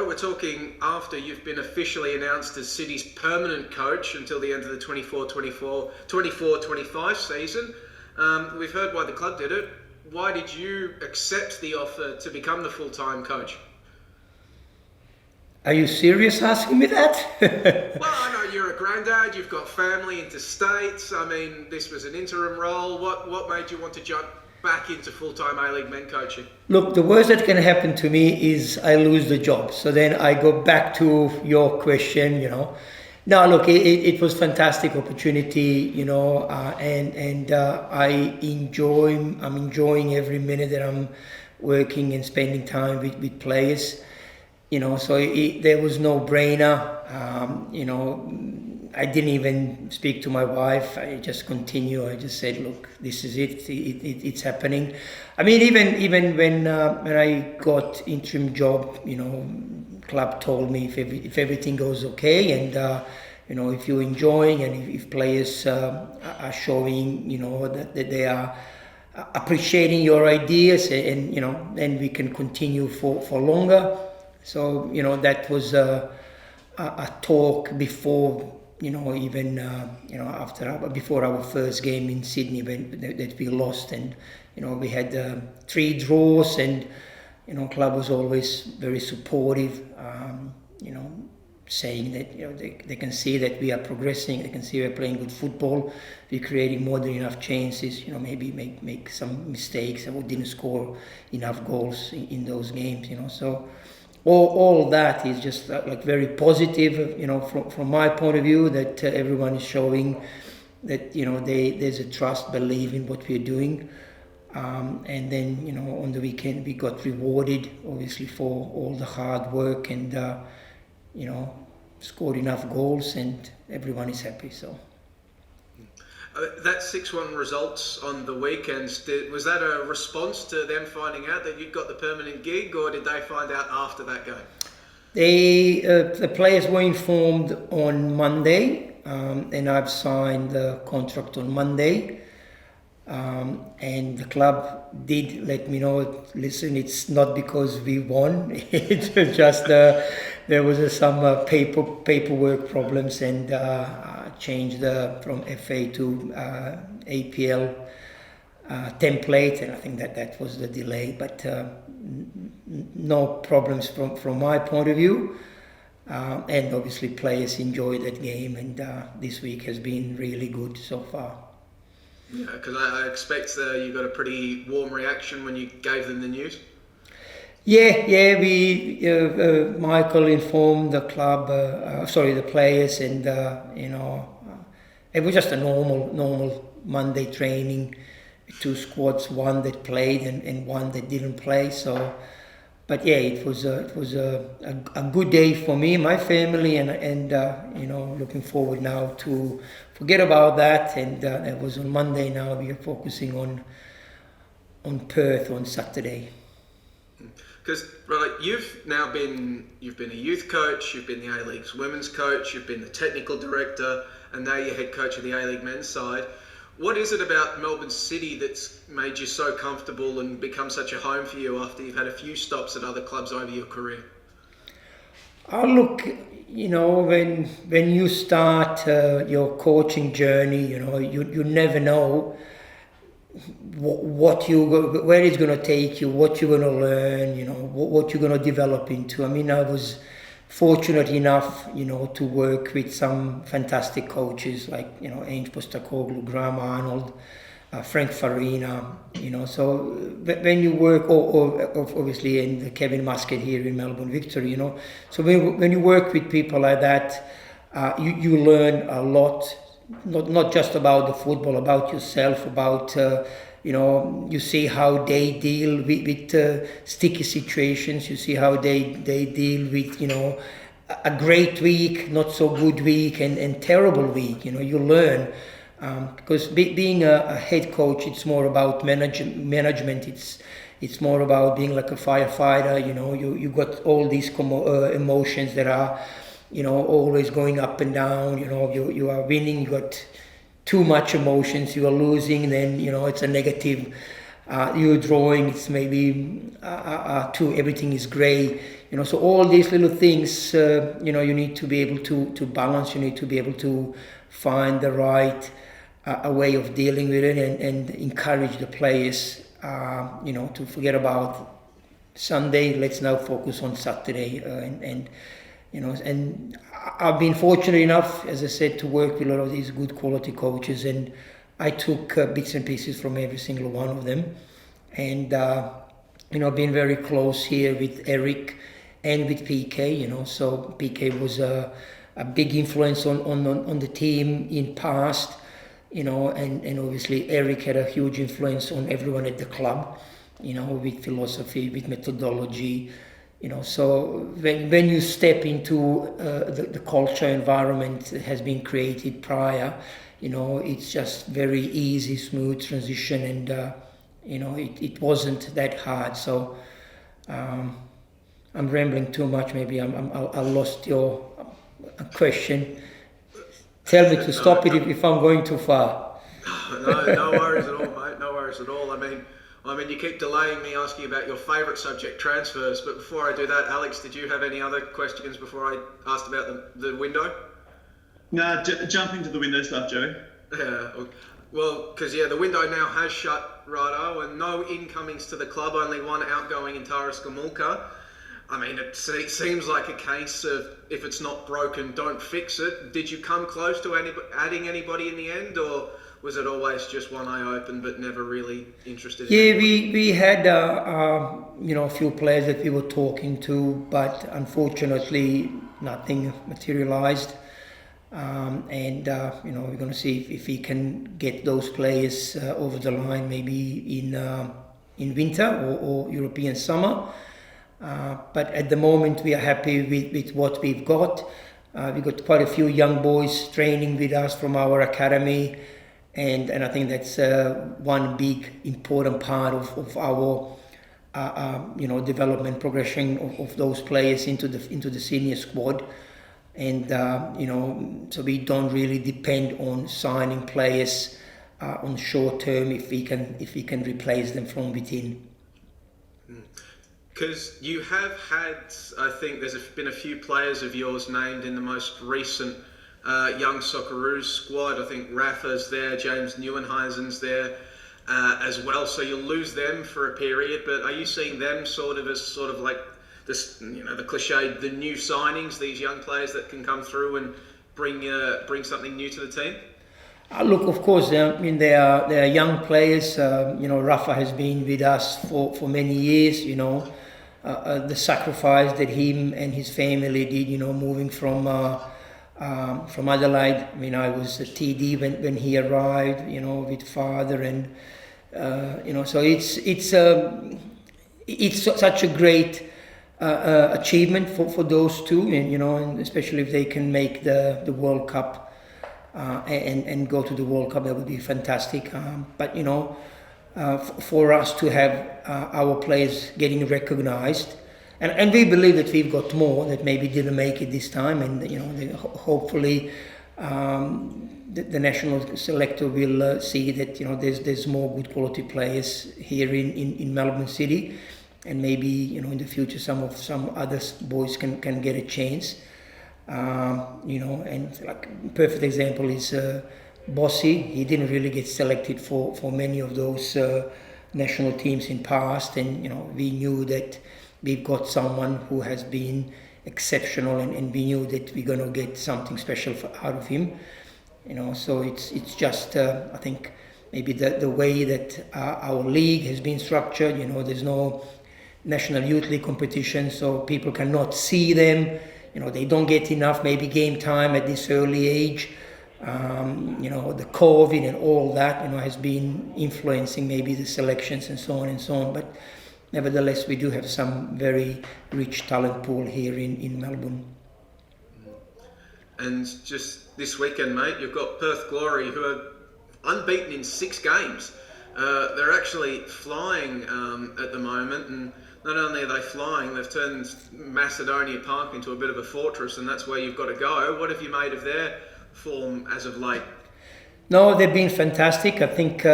we're talking after you've been officially announced as City's permanent coach until the end of the 24-25 season. We've heard why the club did it. Why did you accept the offer to become the full-time coach? Are you serious asking me that? Well, I know you're a granddad, you've got family interstates. I mean, this was an interim role. What made you want to jump back into full-time A-League men coaching? Look, the worst that can happen to me is I lose the job. So then I go back to your question, No, look, it was fantastic opportunity, and I'm enjoying every minute that I'm working and spending time with players. So there was no brainer. I didn't even speak to my wife. I just continue. I just said, look, this is it. It's happening. I mean, even when I got interim job, club told me if everything goes okay and if you're enjoying and if players are showing that they are appreciating your ideas and then we can continue for longer. So that was a talk before before our first game in Sydney that we lost, and we had 3 draws, and club was always very supportive, saying that they can see that we are progressing, they can see we're playing good football, we're creating more than enough chances, maybe make some mistakes and we didn't score enough goals in those games, so all that is just like very positive, from my point of view, that everyone is showing that there's a trust, belief in what we're doing, and then on the weekend we got rewarded obviously for all the hard work and scored enough goals and everyone is happy. So that 6-1 results on the weekends, was that a response to them finding out that you'd got the permanent gig, or did they find out after that game? The players were informed on Monday, and I've signed the contract on Monday, and the club did let me know, listen, it's not because we won, it's just there was some paperwork problems and changed from FA to APL template, and I think that was the delay, but no problems from my point of view, and obviously players enjoyed that game, and this week has been really good so far. Yeah, because I expect you got a pretty warm reaction when you gave them the news. Yeah. We Michael informed the club, the players, and it was just a normal Monday training. 2 squads, one that played and one that didn't play. So, but yeah, it was a good day for me, my family, and looking forward now to forget about that. And it was on Monday. Now we are focusing on Perth on Saturday. Because you've been a youth coach, you've been the A-League's women's coach, you've been the technical director, and now you're head coach of the A-League men's side. What is it about Melbourne City that's made you so comfortable and become such a home for you after you've had a few stops at other clubs over your career? Look, when you start your coaching journey, you never know where it's going to take you, what you're going to learn, what you're going to develop into. I mean, I was fortunate enough, to work with some fantastic coaches like, Ange Postecoglou, Graham Arnold, Frank Farina, so when you work, or obviously in Kevin Muscat here in Melbourne Victory, so when you work with people like that, you learn a lot, not just about the football, about yourself, about you see how they deal with sticky situations. You see how they deal with a great week, not so good week, and terrible week. You learn, because being a head coach, it's more about management. It's more about being like a firefighter. You got all these emotions that are always going up and down. You are winning, you got too much emotions, you are losing, then it's a negative Your drawing, it's maybe too, everything is grey. So all these little things, you need to be able to balance. You need to be able to find the right a way of dealing with it, and encourage the players, to forget about Sunday. Let's now focus on Saturday, and I've been fortunate enough, as I said, to work with a lot of these good quality coaches, and I took bits and pieces from every single one of them, and been very close here with Eric and with PK. So PK was a big influence on the team in past. And obviously Eric had a huge influence on everyone at the club, with philosophy, with methodology, so when you step into the culture environment that has been created prior, it's just very easy, smooth transition, and it wasn't that hard. So I'm rambling too much. Maybe I lost your question. Tell me to stop it if I'm going too far. No worries at all, mate. No worries at all. I mean, you keep delaying me asking about your favourite subject, transfers. But before I do that, Alex, did you have any other questions before I asked about the window? No, jump into the window stuff, Joe. Yeah. Well, because the window now has shut, Rado, and no incomings to the club. Only one outgoing in Taras Gamulka. I mean, it seems like a case of if it's not broken, don't fix it. Did you come close to adding anybody in the end, or was it always just one eye open but never really interested in anybody? We had a few players that we were talking to, but unfortunately nothing materialized. We're going to see if we can get those players over the line, maybe in winter or European summer. But at the moment we are happy with what we've got. We've got quite a few young boys training with us from our academy, and I think that's one big important part of our development progression of those players into the senior squad. And so we don't really depend on signing players on short term if we can replace them from within. Because you have had, I think there's been a few players of yours named in the most recent Young Socceroos squad. I think Rafa's there, James Neuenhuizen's there as well. So you'll lose them for a period. But are you seeing them as like this, the cliche, the new signings, these young players that can come through and bring something new to the team? Look, of course, they are young players. Rafa has been with us for many years. The sacrifice that him and his family did, moving from Adelaide. I mean, I was a TD when he arrived, with father, and so it's such a great achievement for those two, and especially if they can make the World Cup and go to the World Cup, that would be fantastic. But for us to have our players getting recognised, and we believe that we've got more that maybe didn't make it this time, and hopefully the national selector will see that there's more good quality players here in Melbourne City, and maybe in the future some other boys can get a chance. And like perfect example is Bossy. He didn't really get selected for many of those national teams in past, and we knew that we've got someone who has been exceptional, and we knew that we're going to get something special out of him. So it's just I think maybe the way that our league has been structured. There's no National Youth League competition, so people cannot see them. They don't get enough maybe game time at this early age. The COVID and all that, has been influencing maybe the selections and so on and so on. But nevertheless, we do have some very rich talent pool here in Melbourne. And just this weekend, mate, you've got Perth Glory, who are unbeaten in 6 games. They're actually flying at the moment, and not only are they flying, they've turned Macedonia Park into a bit of a fortress, and that's where you've got to go. What have you made of their form as of late? No, they've been fantastic. I think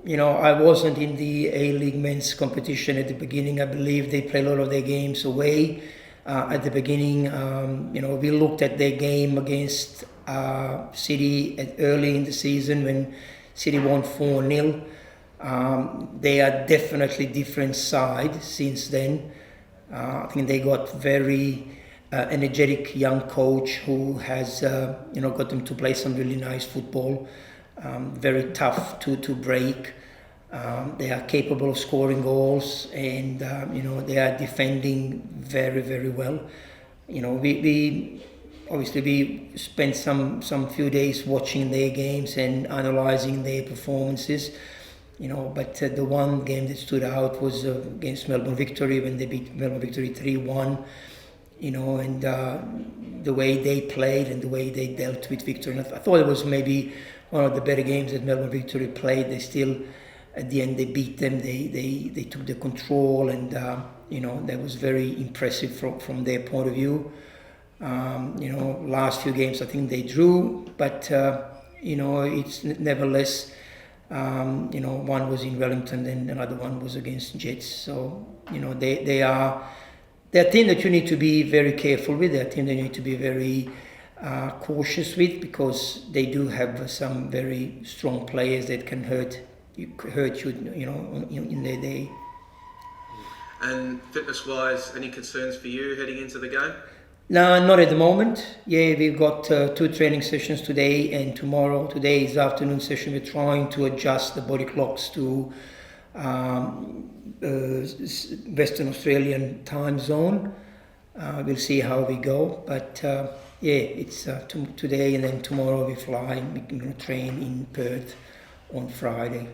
I wasn't in the A-League men's competition at the beginning. I believe they play a lot of their games away. At the beginning, we looked at their game against City early in the season when City won 4-0. They are definitely different side since then. I think they got very energetic young coach who has got them to play some really nice football. Very tough to break. They are capable of scoring goals, and they are defending very, very well. We spent some few days watching their games and analysing their performances. But the one game that stood out was against Melbourne Victory when they beat Melbourne Victory 3-1. And the way they played and the way they dealt with Victory. And I thought it was maybe one of the better games that Melbourne Victory played. They still, at the end, they beat them. They took the control, and that was very impressive from their point of view. Last few games I think they drew, but it's nevertheless. One was in Wellington and another one was against Jets. So they're a team that you need to be very careful with. They're a team that you need to be very cautious with, because they do have some very strong players that can hurt you, in their day. And fitness-wise, any concerns for you heading into the game? No, not at the moment. Yeah, we've got 2 training sessions today and tomorrow. Today is afternoon session. We're trying to adjust the body clocks to Western Australian time zone. We'll see how we go. But it's today, and then tomorrow we fly. We're going to train in Perth on Friday.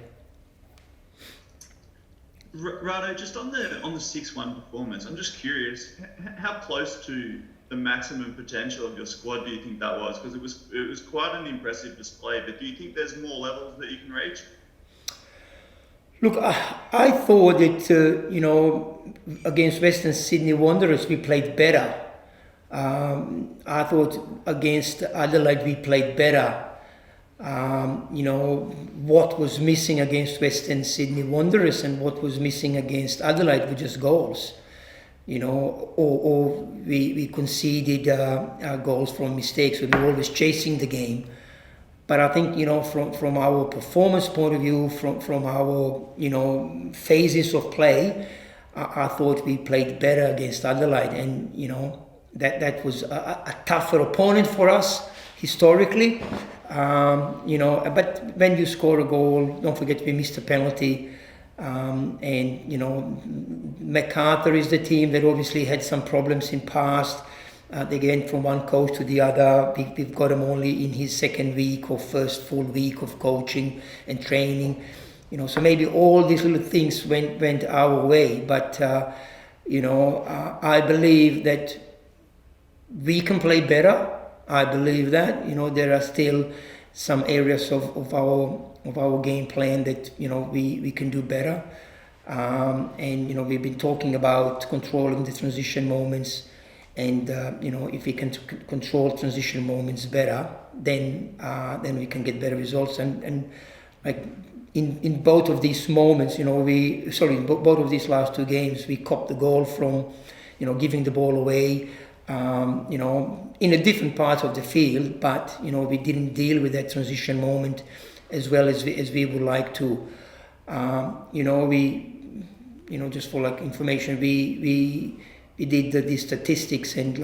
Rado, just on the 6-1 performance, I'm just curious, how close to the maximum potential of your squad do you think that was? Because it was quite an impressive display, but do you think there's more levels that you can reach? Look, I thought that, against Western Sydney Wanderers we played better. I thought against Adelaide we played better. What was missing against Western Sydney Wanderers and what was missing against Adelaide were just goals. Or we conceded goals from mistakes. We were always chasing the game. But I think, from our performance point of view, from our, phases of play, I thought we played better against Adelaide. And, that was a tougher opponent for us historically. But when you score a goal, don't forget we missed a penalty. MacArthur is the team that obviously had some problems in past. They went from one coach to the other. We've got him only in his second week or first full week of coaching and training. So maybe all these little things went our way. But, I believe that we can play better. I believe that. There are still some areas of our game plan that we can do better, and we've been talking about controlling the transition moments, and if we can control transition moments better, then we can get better results. And like in both of these moments, both of these last 2 games, we copped the goal from giving the ball away. In a different part of the field, but we didn't deal with that transition moment as well as we would like to. Just for information, we did the statistics, and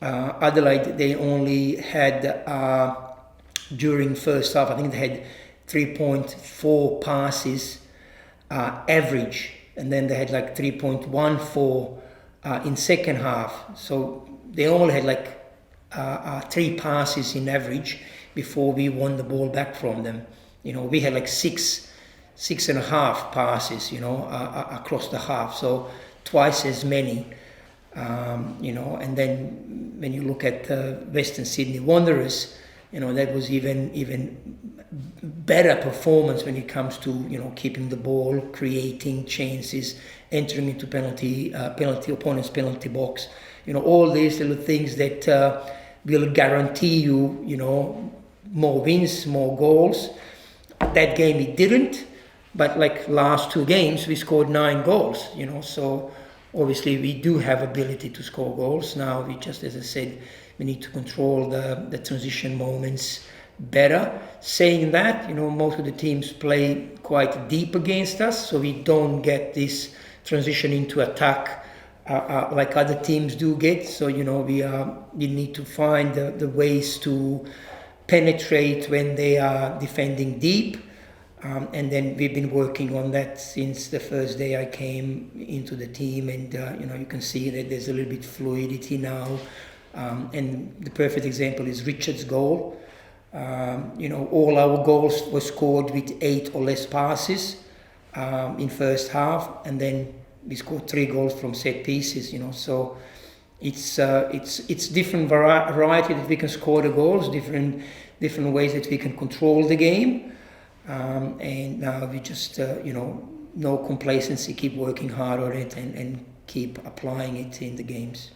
Adelaide, they only had during first half, I think they had 3.4 passes average, and then they had 3.14 in second half. So they only had 3 passes in average before we won the ball back from them. We had 6.5 passes, across the half. So twice as many. And then when you look at Western Sydney Wanderers, that was even better performance when it comes to keeping the ball, creating chances, entering into opponent's penalty box. All these little things that will guarantee you, more wins, more goals. That game it didn't. But like last 2 games, we scored 9 goals, you know, so obviously we do have ability to score goals. Now we just, as I said, we need to control the transition moments better. Saying that, you know, most of the teams play quite deep against us, so we don't get this transition into attack like other teams do get. So, you know, we need to find the ways to penetrate when they are defending deep. And then we've been working on that since the first day I came into the team, and you know, you can see that there's a little bit fluidity now. And the perfect example is Richard's goal. You know, all our goals were scored with 8 or less passes in first half, and then we scored 3 goals from set pieces. You know, so it's different variety that we can score the goals, different ways that we can control the game. And now we just, you know, no complacency, keep working hard on it and keep applying it in the games.